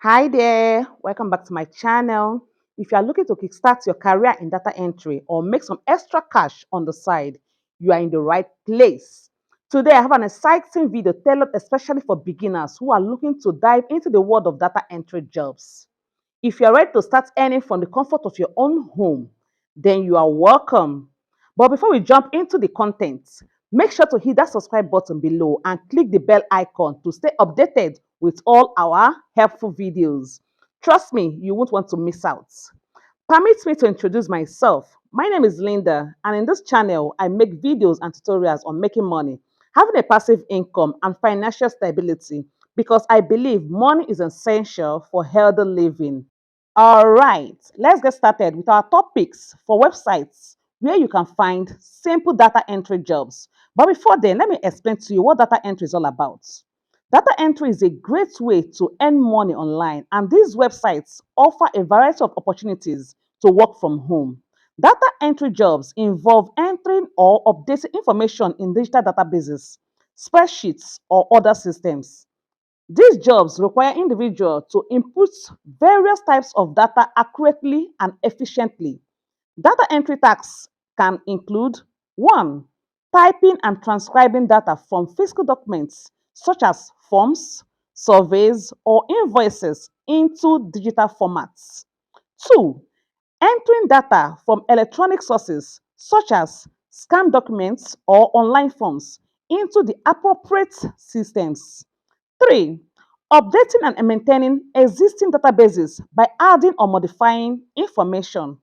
Hi there, welcome back to my channel. If you are looking to kickstart your career in data entry or make some extra cash on the side, you are in the right place. Today, I have an exciting video tailored especially for beginners who are looking to dive into the world of data entry jobs. If you're ready to start earning from the comfort of your own home, then you are welcome. But before we jump into the content, make sure to hit that subscribe button below and click the bell icon to stay updated with all our helpful videos. Trust me, you won't want to miss out. Permit me to introduce myself. My name is Linda, and in this channel, I make videos and tutorials on making money, having a passive income, and financial stability because I believe money is essential for healthy living. All right, let's get started with our topics for websites where you can find simple data entry jobs. But before then, let me explain to you what data entry is all about. Data entry is a great way to earn money online, and these websites offer a variety of opportunities to work from home. Data entry jobs involve entering or updating information in digital databases, spreadsheets, or other systems. These jobs require individuals to input various types of data accurately and efficiently. Data entry tasks can include 1. Typing and transcribing data from physical documents such as forms, surveys, or invoices into digital formats. 2. Entering data from electronic sources such as scanned documents or online forms into the appropriate systems. 3. Updating and maintaining existing databases by adding or modifying information.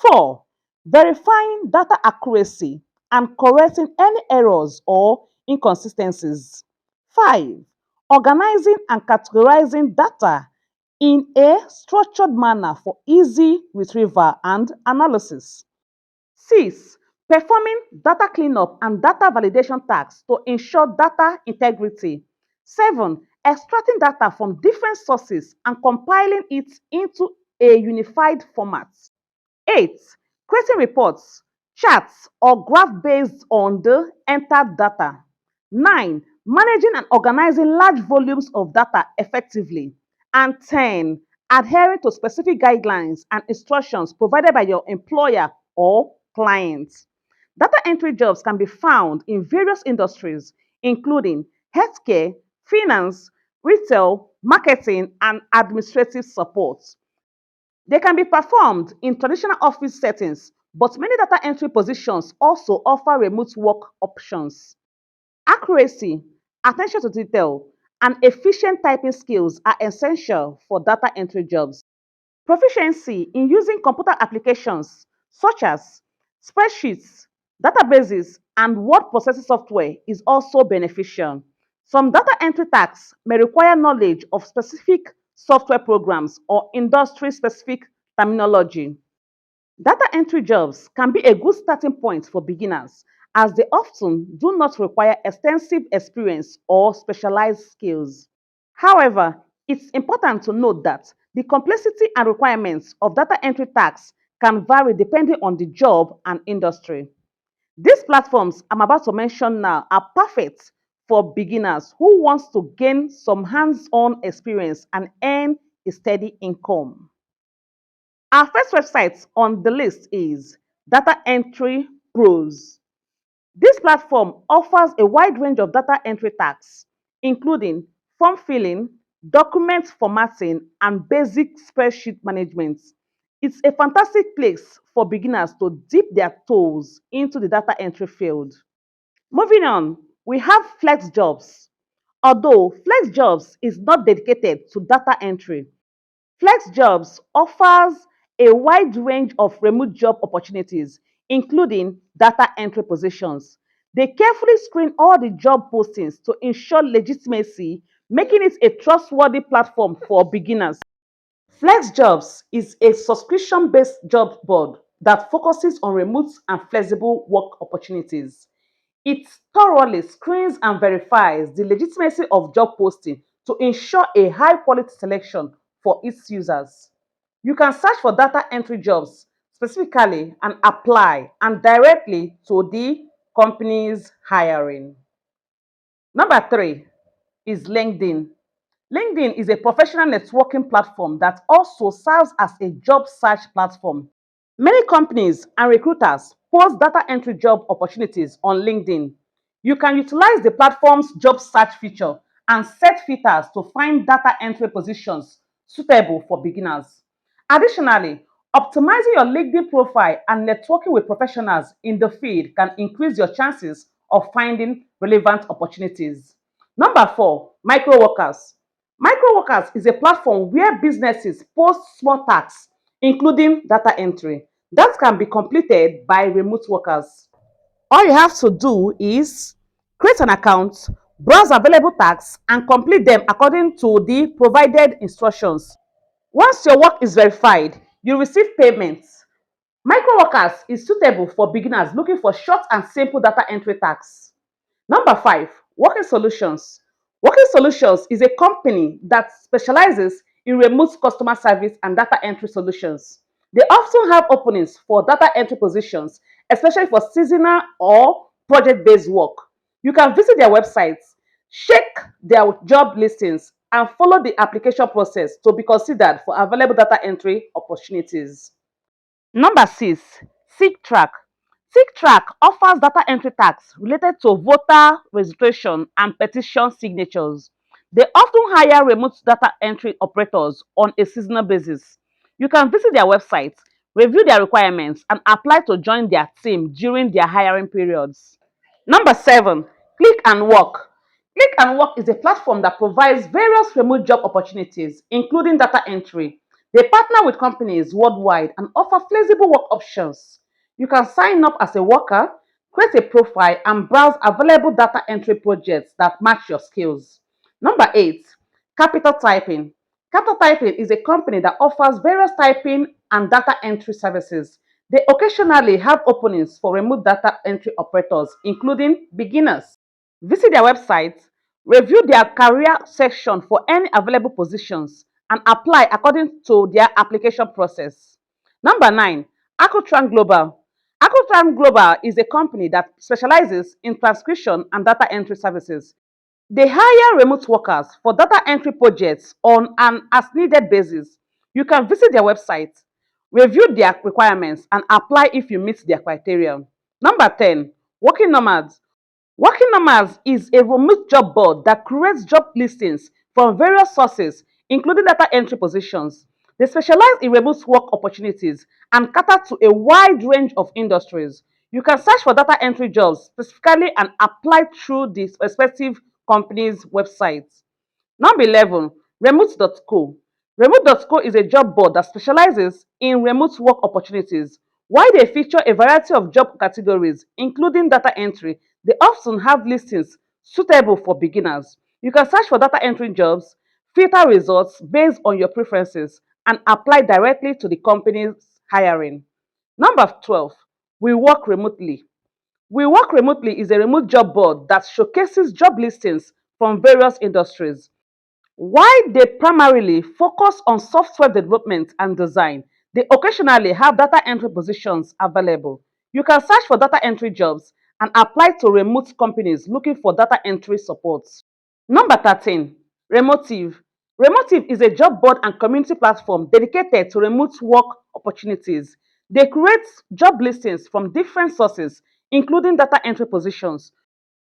4. Verifying data accuracy and correcting any errors or inconsistencies. 5. Organizing and categorizing data in a structured manner for easy retrieval and analysis. 6. Performing data cleanup and data validation tasks to ensure data integrity. 7. Extracting data from different sources and compiling it into a unified format. 8. Creating reports, charts, or graph based on the entered data. 9. Managing and organizing large volumes of data effectively. And 10. Adhering to specific guidelines and instructions provided by your employer or clients. Data entry jobs can be found in various industries, including healthcare, finance, retail, marketing, and administrative support. They can be performed in traditional office settings, but many data entry positions also offer remote work options. Accuracy, attention to detail, and efficient typing skills are essential for data entry jobs. Proficiency in using computer applications such as spreadsheets, databases, and word processing software is also beneficial. Some data entry tasks may require knowledge of specific software programs or industry specific terminology. Data entry jobs can be a good starting point for beginners as they often do not require extensive experience or specialized skills. However, it's important to note that the complexity and requirements of data entry tasks can vary depending on the job and industry. These platforms I'm about to mention now are perfect for beginners who want to gain some hands-on experience and earn a steady income. Our first website on the list is Data Entry Pros. This platform offers a wide range of data entry tasks, including form filling, document formatting, and basic spreadsheet management. It's a fantastic place for beginners to dip their toes into the data entry field. Moving on, we have Flex Jobs. Although Flex Jobs is not dedicated to data entry, Flex Jobs offers a wide range of remote job opportunities, including data entry positions. They carefully screen all the job postings to ensure legitimacy, making it a trustworthy platform for beginners. Flex Jobs is a subscription based job board that focuses on remote and flexible work opportunities. It thoroughly screens and verifies the legitimacy of job posting to ensure a high quality selection for its users. You can search for data entry jobs specifically and apply and directly to the company's hiring. Number 3 is LinkedIn. LinkedIn is a professional networking platform that also serves as a job search platform. Many companies and recruiters post data entry job opportunities on LinkedIn. You can utilize the platform's job search feature and set filters to find data entry positions suitable for beginners. Additionally, optimizing your LinkedIn profile and networking with professionals in the field can increase your chances of finding relevant opportunities. Number four, micro workers. Micro workers is a platform where businesses post small tasks, including data entry, that can be completed by remote workers. All you have to do is create an account, browse available tasks, and complete them according to the provided instructions. Once your work is verified, you receive payments. Micro workers is suitable for beginners looking for short and simple data entry tasks. Number five, Working Solutions. Working Solutions is a company that specializes in remote customer service and data entry solutions. They often have openings for data entry positions, especially for seasonal or project based work. You can visit their websites, check their job listings, and follow the application process to be considered for available data entry opportunities. Number six, SeekTrack. SeekTrack offers data entry tasks related to voter registration and petition signatures. They often hire remote data entry operators on a seasonal basis. You can visit their website, review their requirements, and apply to join their team during their hiring periods. Number seven, Click and Work. Click and Work is a platform that provides various remote job opportunities, including data entry. They partner with companies worldwide and offer flexible work options. You can sign up as a worker, create a profile, and browse available data entry projects that match your skills. Number eight, Capital Typing. Capital Typing is a company that offers various typing and data entry services. They occasionally have openings for remote data entry operators, including beginners. Visit their website, review their career section for any available positions, and apply according to their application process. Number nine, Acotran Global. Acotran Global is a company that specializes in transcription and data entry services. They hire remote workers for data entry projects on an as needed basis. You can visit their website, review their requirements, and apply if you meet their criteria. Number 10, Working Nomads. Working Nomads is a remote job board that creates job listings from various sources, including data entry positions. They specialize in remote work opportunities and cater to a wide range of industries. You can search for data entry jobs specifically and apply through the respective company's websites. Number 11, remote.co. Remote.co is a job board that specializes in remote work opportunities. While they feature a variety of job categories, including data entry, they often have listings suitable for beginners. You can search for data entry jobs, filter results based on your preferences, and apply directly to the company's hiring. Number 12, we work remotely. We Work Remotely is a remote job board that showcases job listings from various industries. While they primarily focus on software development and design, they occasionally have data entry positions available. You can search for data entry jobs and apply to remote companies looking for data entry support. Number 13, Remotive. Remotive is a job board and community platform dedicated to remote work opportunities. They create job listings from different sources, including data entry positions.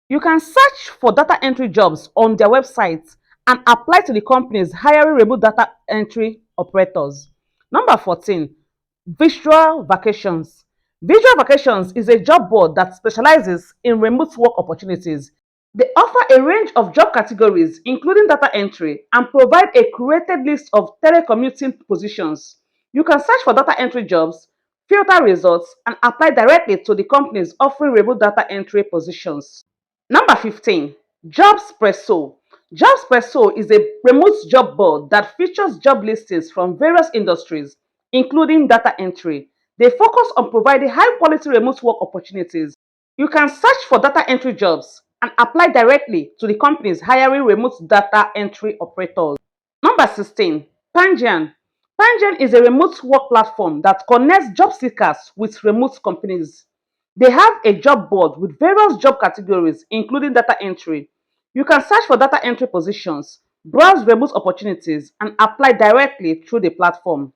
You can search for data entry jobs on their website and apply to the companies hiring remote data entry operators. Number 14, Visual Vacations. Visual Vacations is a job board that specializes in remote work opportunities. They offer a range of job categories, including data entry, and provide a curated list of telecommuting positions. You can search for data entry jobs, filter results, and apply directly to the companies offering remote data entry positions. Number 15, JobsPresso. JobsPresso is a remote job board that features job listings from various industries, including data entry. They focus on providing high quality remote work opportunities. You can search for data entry jobs and apply directly to the companies hiring remote data entry operators. Number 16, Pangian. Pangian is a remote work platform that connects job seekers with remote companies. They have a job board with various job categories, including data entry. You can search for data entry positions, browse remote opportunities, and apply directly through the platform.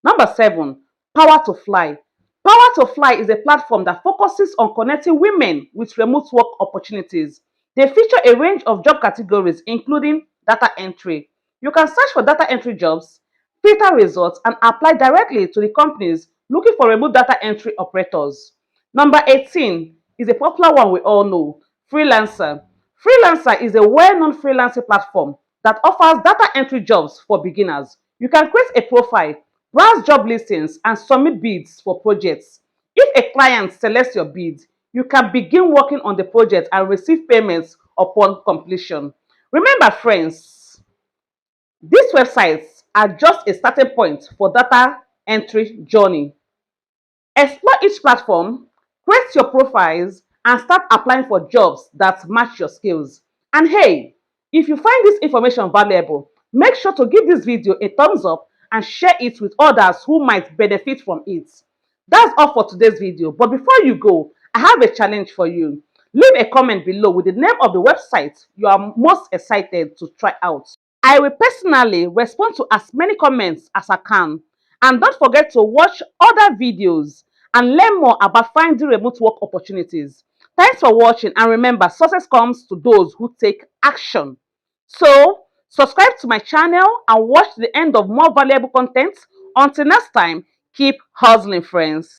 Number 7, Power to Fly. Power to Fly is a platform that focuses on connecting women with remote work opportunities. They feature a range of job categories, including data entry. You can search for data entry jobs, filter results, and apply directly to the companies looking for remote data entry operators. Number 18 is a popular one we all know, Freelancer. Freelancer is a well-known freelancing platform that offers data entry jobs for beginners. You can create a profile, browse job listings, and submit bids for projects. If a client selects your bid, you can begin working on the project and receive payments upon completion. Remember, friends, these websites are just a starting point for data entry journey. Explore each platform, create your profiles, and start applying for jobs that match your skills. And hey, if you find this information valuable, make sure to give this video a thumbs up and share it with others who might benefit from it. That's all for today's video. But before you go, I have a challenge for you. Leave a comment below with the name of the website you are most excited to try out. I will personally respond to as many comments as I can. And don't forget to watch other videos and learn more about finding remote work opportunities. Thanks for watching, and remember, success comes to those who take action. So, subscribe to my channel and watch the end of more valuable content. Until next time, keep hustling, friends.